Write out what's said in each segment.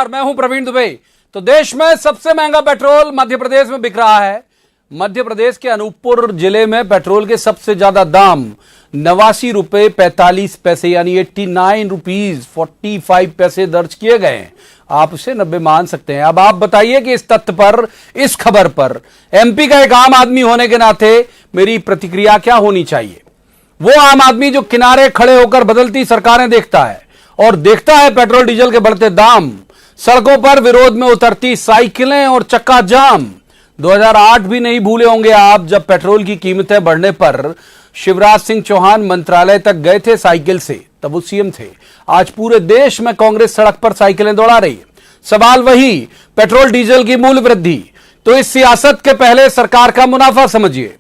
मैं हूं प्रवीण दुबे। तो देश में सबसे महंगा पेट्रोल मध्य प्रदेश में बिक रहा है। मध्य प्रदेश के अनूपपुर जिले में पेट्रोल के सबसे ज्यादा दाम 89 रुपए 45 पैसे यानी 89 रुपीज 45 पैसे दर्ज किए गए हैं। आप उसे 90 मान सकते हैं। अब आप बताइए कि इस तथ्य पर, इस खबर पर एमपी का एक आम आदमी होने के नाते मेरी प्रतिक्रिया क्या होनी चाहिए। वो आम आदमी जो किनारे खड़े होकर बदलती सरकारें देखता है और देखता है पेट्रोल डीजल के बढ़ते दाम, सड़कों पर विरोध में उतरती साइकिलें और चक्का जाम। 2008 भी नहीं भूले होंगे आप, जब पेट्रोल की कीमतें बढ़ने पर शिवराज सिंह चौहान मंत्रालय तक गए थे साइकिल से, तब वो सीएम थे। आज पूरे देश में कांग्रेस सड़क पर साइकिलें दौड़ा रही है। सवाल वही, पेट्रोल डीजल की मूल्य वृद्धि। तो इस सियासत के पहले सरकार का मुनाफा समझिए,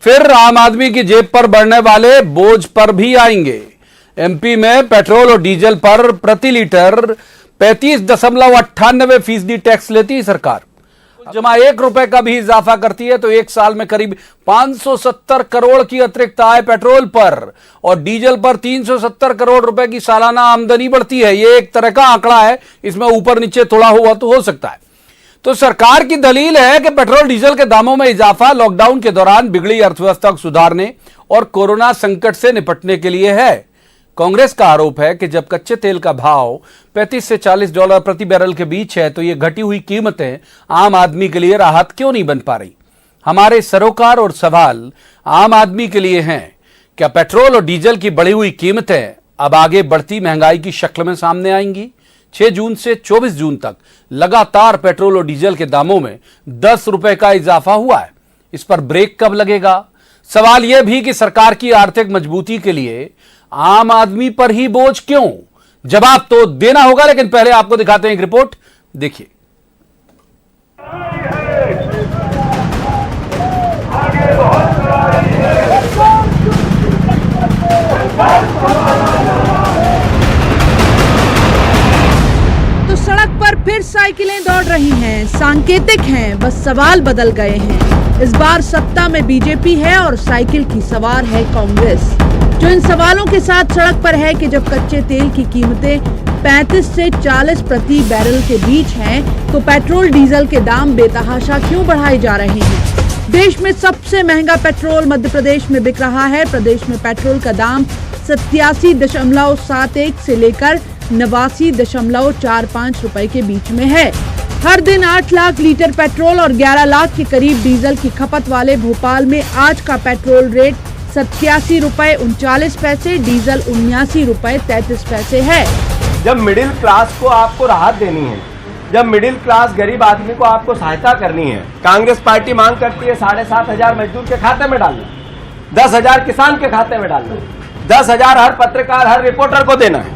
फिर आम आदमी की जेब पर बढ़ने वाले बोझ पर भी आएंगे। एमपी में पेट्रोल और डीजल पर प्रति लीटर 35.98% टैक्स लेती है सरकार। जमा 1 रुपए का भी इजाफा करती है तो एक साल में करीब 570 करोड़ की अतिरिक्त आय पेट्रोल पर और डीजल पर 370 करोड़ रुपए की सालाना आमदनी बढ़ती है। यह एक तरह का आंकड़ा है, इसमें ऊपर नीचे थोड़ा हुआ तो हो सकता है। तो सरकार की दलील है कि पेट्रोल डीजल के दामों में इजाफा लॉकडाउन के दौरान बिगड़ी अर्थव्यवस्था को सुधारने और कोरोना संकट से निपटने के लिए है। कांग्रेस का आरोप है कि जब कच्चे तेल का भाव 35 से $40 प्रति बैरल के बीच है तो ये घटी हुई कीमतें आम आदमी के लिए राहत क्यों नहीं बन पा रही। हमारे सरोकार और सवाल आम आदमी के लिए हैं, क्या पेट्रोल और डीजल की बढ़ी हुई कीमतें अब आगे बढ़ती महंगाई की शक्ल में सामने आएंगी। 6 जून से 24 जून तक लगातार पेट्रोल और डीजल के दामों में 10 रुपए का इजाफा हुआ है। इस पर ब्रेक कब लगेगा। सवाल यह भी कि सरकार की आर्थिक मजबूती के लिए आम आदमी पर ही बोझ क्यों। जवाब तो देना होगा, लेकिन पहले आपको दिखाते हैं एक रिपोर्ट, देखिए। तो सड़क पर फिर साइकिलें दौड़ रही हैं, सांकेतिक हैं, बस सवाल बदल गए हैं। इस बार सत्ता में बीजेपी है और साइकिल की सवार है कांग्रेस, जो इन सवालों के साथ सड़क पर है कि जब कच्चे तेल की कीमतें 35 से 40 प्रति बैरल के बीच हैं, तो पेट्रोल डीजल के दाम बेतहाशा क्यों बढ़ाए जा रहे हैं। देश में सबसे महंगा पेट्रोल मध्य प्रदेश में बिक रहा है। प्रदेश में पेट्रोल का दाम 87.71 से लेकर 89.45 रुपए के बीच में है। हर दिन 8 लाख लीटर पेट्रोल और 11 लाख के करीब डीजल की खपत वाले भोपाल में आज का पेट्रोल रेट 87 रुपए 39 पैसे, डीजल 79 रुपए 33 पैसे है। जब मिडिल क्लास को आपको राहत देनी है, जब मिडिल क्लास गरीब आदमी को आपको सहायता करनी है, कांग्रेस पार्टी मांग करती है 7,500 मजदूर के खाते में डालना, 10,000 किसान के खाते में डालना, 10,000 हर पत्रकार हर रिपोर्टर को देना है।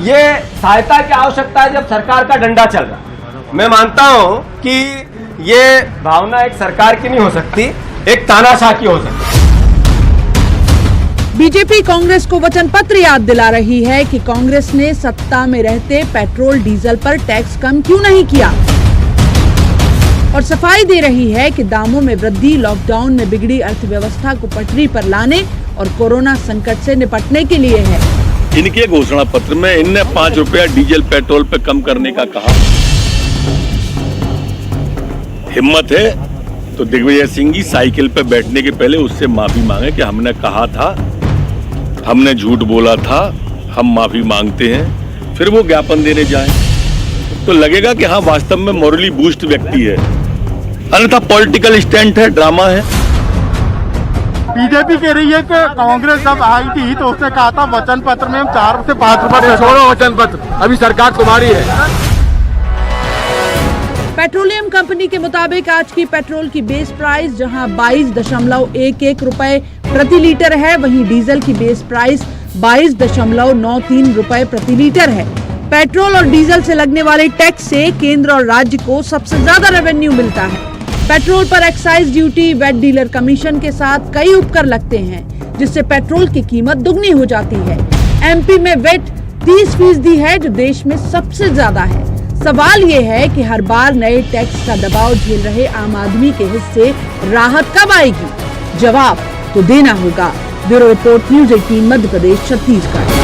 ये सहायता की आवश्यकता है जब सरकार का डंडा चल रहा है। मैं मानता हूं कि ये भावना एक सरकार की नहीं हो सकती, एक तानाशाह की हो सकती। बीजेपी कांग्रेस को वचन पत्र याद दिला रही है कि कांग्रेस ने सत्ता में रहते पेट्रोल डीजल पर टैक्स कम क्यों नहीं किया और सफाई दे रही है कि दामों में वृद्धि लॉकडाउन में बिगड़ी अर्थव्यवस्था को पटरी पर लाने और कोरोना संकट से निपटने के लिए है। इनके घोषणा पत्र में इनने 5 रुपया डीजल पेट्रोल पे कम करने का कहा। हिम्मत है तो दिग्विजय सिंह जी साइकिल पे बैठने के पहले उससे माफी मांगे कि हमने कहा था, हमने झूठ बोला था, हम माफी मांगते हैं, फिर वो ज्ञापन देने जाएं तो लगेगा कि हाँ वास्तव में मॉरली बूस्ट व्यक्ति है। अन्यथा पॉलिटिकल स्टंट है, ड्रामा है। बीजेपी कह रही है कि कांग्रेस जब आई थी तो उसने कहा था वचन पत्र में हम 4 से 5 रुपए। छोड़ो वचन पत्र, अभी सरकार तुम्हारी है। पेट्रोलियम कंपनी के मुताबिक आज की पेट्रोल की बेस प्राइस जहां 22.11 रुपए प्रति लीटर है, वहीं डीजल की बेस प्राइस 22.93 रुपए प्रति लीटर है। पेट्रोल और डीजल से लगने वाले टैक्स से केंद्र और राज्य को सबसे ज्यादा रेवेन्यू मिलता है। पेट्रोल पर excise duty, VAT dealer commission के साथ कई उपकर लगते हैं, जिससे पेट्रोल की कीमत दुगनी हो जाती है। एमपी में वेट 30% है, जो देश में सबसे ज्यादा है। सवाल ये है कि हर बार नए टैक्स का दबाव झेल रहे आम आदमी के हिस्से राहत कब आएगी। जवाब तो देना होगा। Bureau report, news 18 Madhya Pradesh Chhattisgarh.